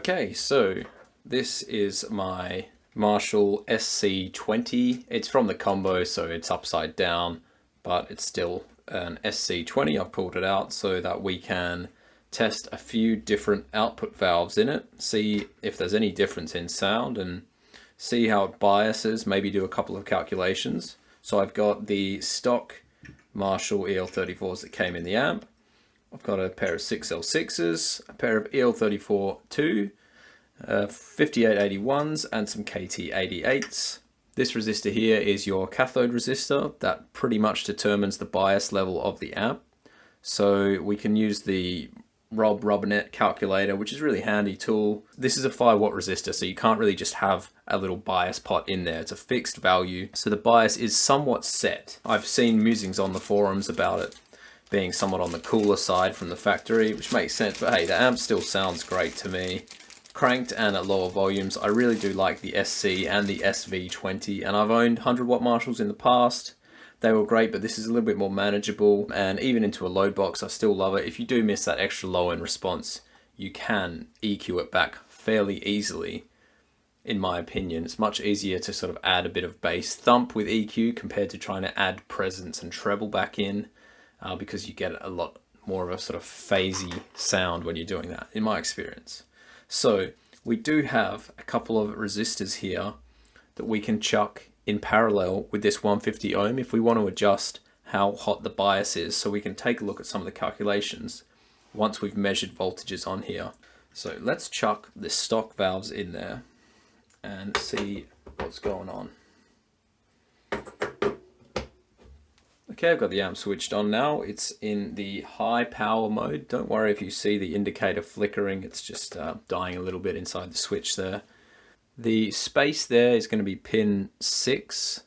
Okay, so this is my Marshall SC20. It's from the combo, so it's upside down, but it's still an SC20. I've pulled it out so that we can test a few different output valves in it, see if there's any difference in sound, and see how it biases, maybe do a couple of calculations. So I've got the stock Marshall EL34s that came in the amp. I've got a pair of 6L6s, a pair of EL34 II, 5881s, and some KT88s. This resistor here is your cathode resistor that pretty much determines the bias level of the amp. So we can use the rubbernet calculator, which is a really handy tool. This is a 5-watt resistor, so you can't really just have a little bias pot in there. It's a fixed value, so the bias is somewhat set. I've seen musings on the forums about it being somewhat on the cooler side from the factory, which makes sense, but hey, the amp still sounds great to me. Cranked and at lower volumes, I really do like the SC and the SV20, and I've owned 100-watt Marshalls in the past. They were great, but this is a little bit more manageable, and even into a load box, I still love it. If you do miss that extra low end response, you can EQ it back fairly easily. In my opinion, it's much easier to sort of add a bit of bass thump with EQ compared to trying to add presence and treble back in, because you get a lot more of a sort of phasey sound when you're doing that, in my experience. So we do have a couple of resistors here that we can chuck in parallel with this 150 ohm if we want to adjust how hot the bias is. So we can take a look at some of the calculations once we've measured voltages on here. So let's chuck the stock valves in there and see what's going on. Okay, I've got the amp switched on now. It's in the high power mode. Don't worry if you see the indicator flickering. It's just dying a little bit inside the switch there. The space there is going to be pin 6.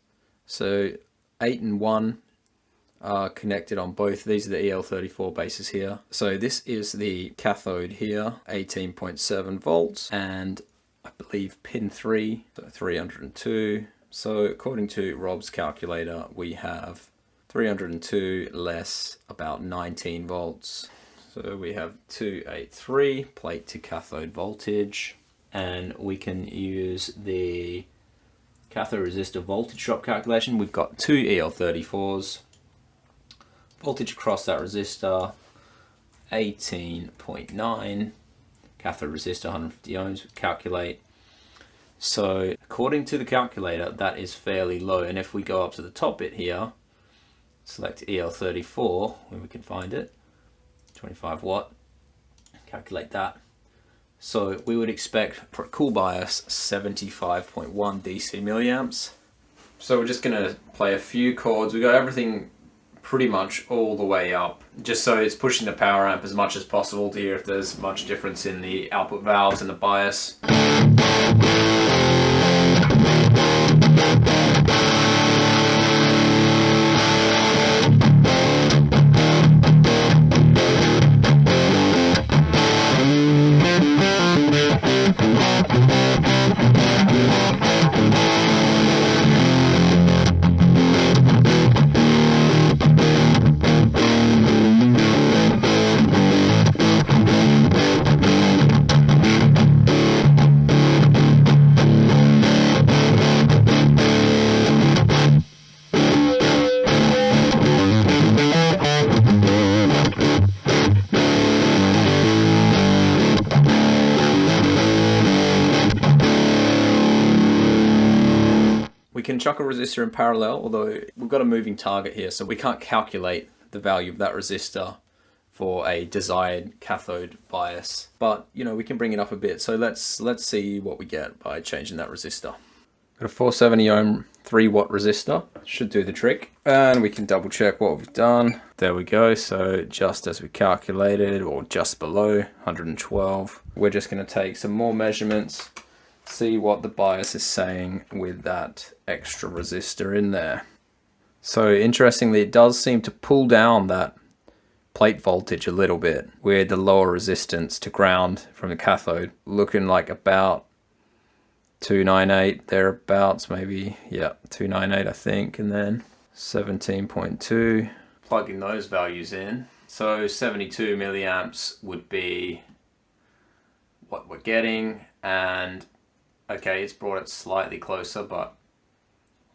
So 8 and 1 are connected on both. These are the EL34 bases here. So this is the cathode here, 18.7 volts, and I believe pin 3, so 302. So according to Rob's calculator, we have 302 less about 19 volts. So we have 283 plate to cathode voltage, and we can use the cathode resistor voltage drop calculation. We've got 2 EL34s, voltage across that resistor 18.9, cathode resistor 150 ohms, calculate. So according to the calculator, that is fairly low, and if we go up to the top bit here, select EL34 when we can find it, 25 watt, calculate that. So we would expect for a cool bias 75.1 DC milliamps. So we're just going to play a few chords. We got everything pretty much all the way up, just so it's pushing the power amp as much as possible to hear if there's much difference in the output valves and the bias. We can chuck a resistor in parallel, although we've got a moving target here, so we can't calculate the value of that resistor for a desired cathode bias. But you know, we can bring it up a bit. So let's see what we get by changing that resistor. Got a 470 ohm 3-watt resistor, should do the trick. And we can double check what we've done. There we go. So just as we calculated, or just below 112. We're just going to take some more measurements, see what the bias is saying with that extra resistor in there. So interestingly, it does seem to pull down that plate voltage a little bit with the lower resistance to ground from the cathode, looking like about 298 thereabouts, maybe, yeah, 298 I think, and then 17.2. Plugging those values in, so 72 milliamps would be what we're getting, and okay, it's brought it slightly closer, but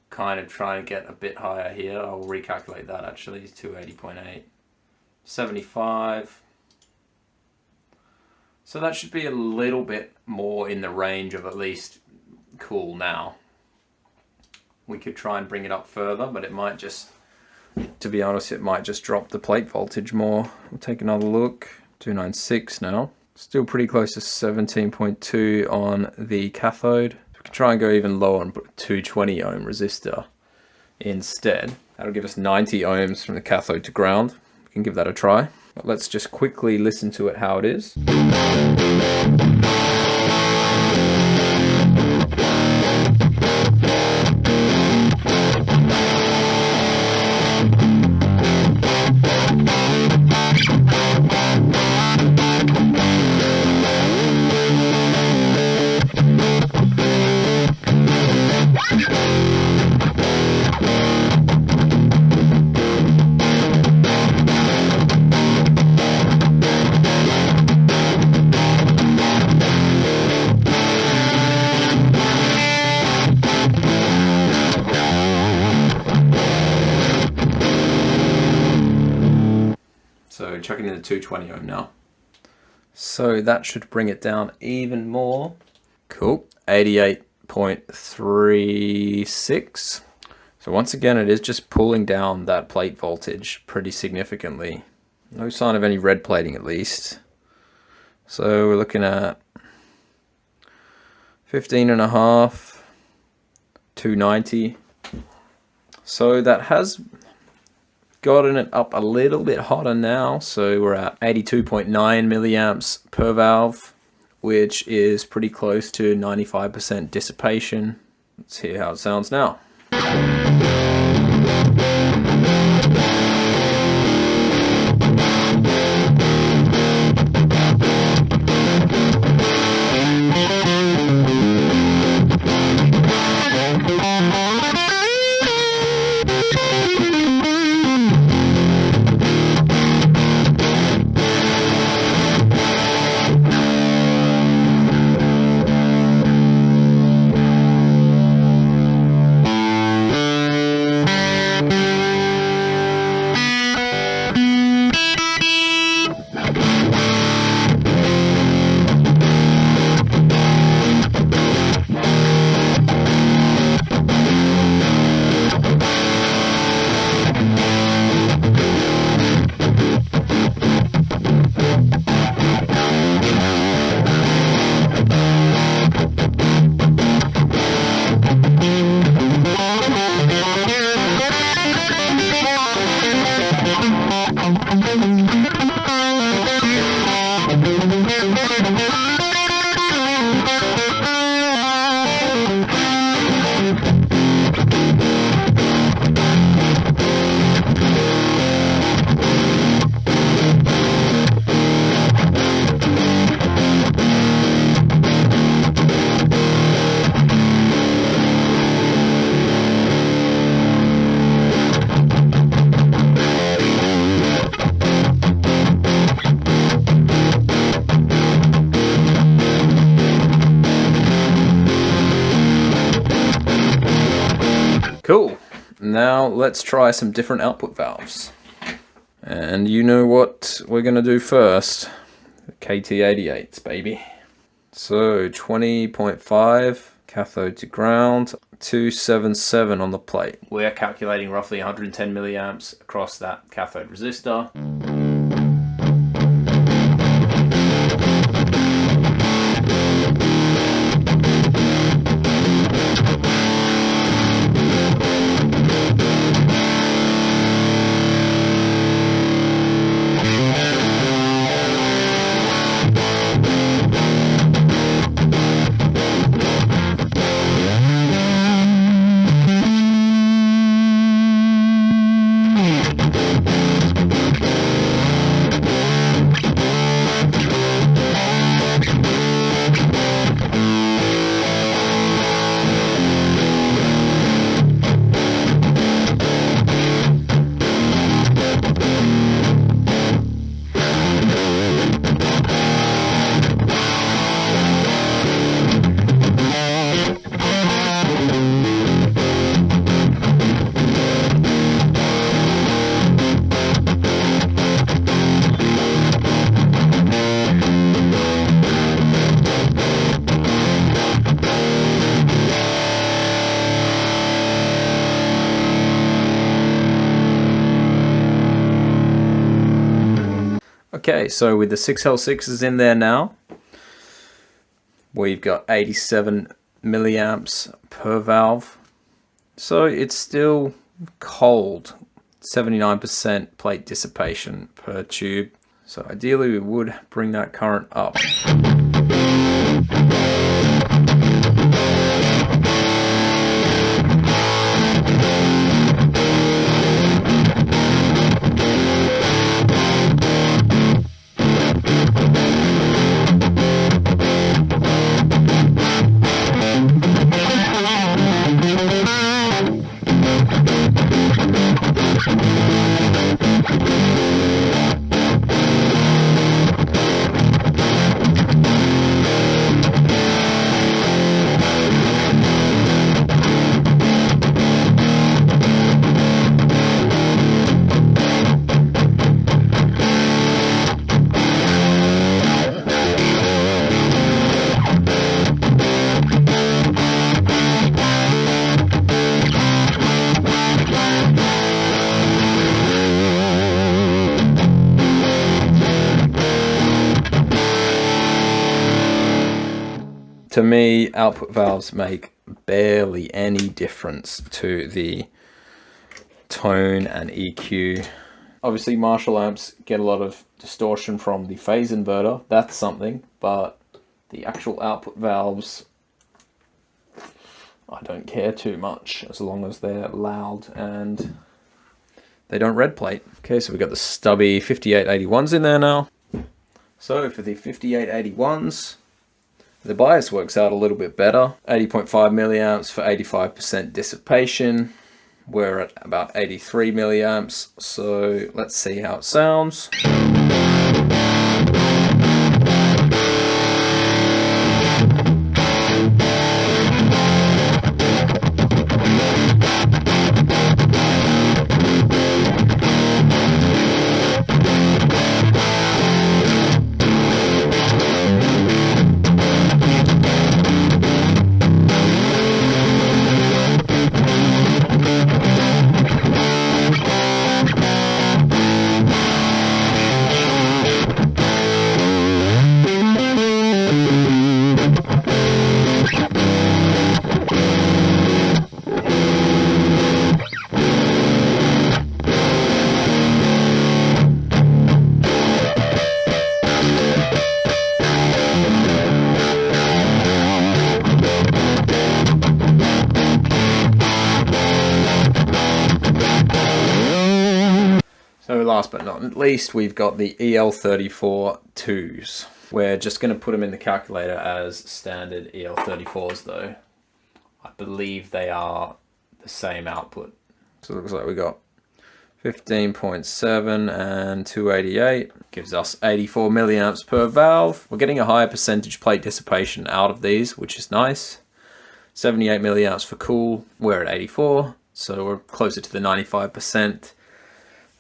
kind of trying to get a bit higher here. I'll recalculate that actually. 280.8, 75. So that should be a little bit more in the range of at least cool now. We could try and bring it up further, but it might just, to be honest, it might just drop the plate voltage more. We'll take another look. 296 now. Still pretty close to 17.2 on the cathode. We can try and go even lower and put a 220 ohm resistor instead. That'll give us 90 ohms from the cathode to ground. We can give that a try. But let's just quickly listen to it how it is. So chucking in the 220 ohm now. So that should bring it down even more. Cool, 88.36. So once again, it is just pulling down that plate voltage pretty significantly. No sign of any red plating at least. So we're looking at 15.5, 290. So that has gotten it up a little bit hotter now. So we're at 82.9 milliamps per valve, which is pretty close to 95% dissipation. Let's hear how it sounds now. Cool. Now let's try some different output valves. And you know what we're going to do first. The KT88s, baby. So 20.5 cathode to ground, 277 on the plate. We're calculating roughly 110 milliamps across that cathode resistor. Okay, so with the 6L6s in there now, we've got 87 milliamps per valve. So it's still cold, 79% plate dissipation per tube. So ideally we would bring that current up. To me, output valves make barely any difference to the tone and EQ. Obviously, Marshall amps get a lot of distortion from the phase inverter. That's something, but the actual output valves, I don't care too much as long as they're loud and they don't red plate. Okay, so we've got the stubby 5881s in there now. So for the 5881s, the bias works out a little bit better. 80.5 milliamps for 85% dissipation. We're at about 83 milliamps. So let's see how it sounds. So last but not least, we've got the EL34 IIs. We're just going to put them in the calculator as standard EL34s though. I believe they are the same output. So it looks like we got 15.7 and 288. Gives us 84 milliamps per valve. We're getting a higher percentage plate dissipation out of these, which is nice. 78 milliamps for cool. We're at 84, so we're closer to the 95%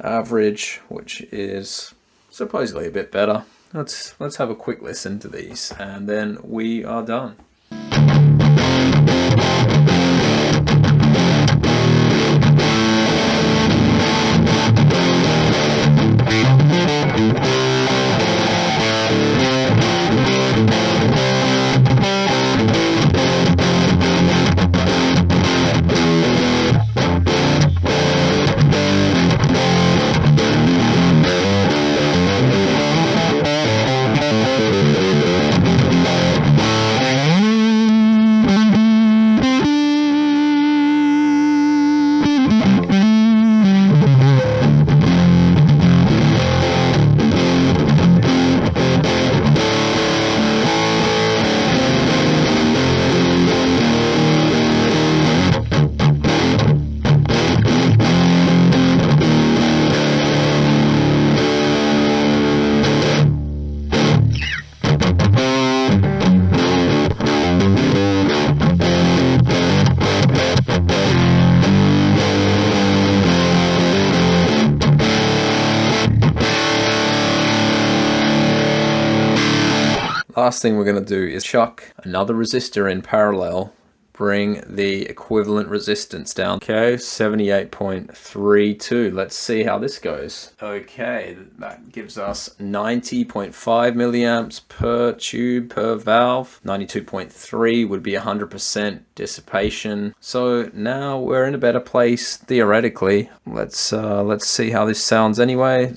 average, which is supposedly a bit better. Let's have a quick listen to these and then we are done. Last thing we're going to do is chuck another resistor in parallel bring the equivalent resistance down. Okay, 78.32. Let's see how this goes. Okay, that gives us 90.5 milliamps per tube per valve. 92.3 would be 100% dissipation. So now we're in a better place theoretically. Let's see how this sounds anyway.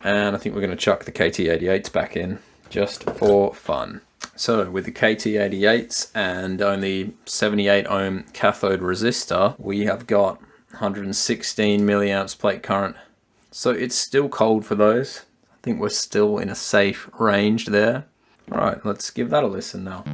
And I think we're going to chuck the KT88s back in just for fun. So with the KT88s and only 78 ohm cathode resistor, we have got 116 milliamps plate current. So it's still cold for those. I think we're still in a safe range there. All right, let's give that a listen now.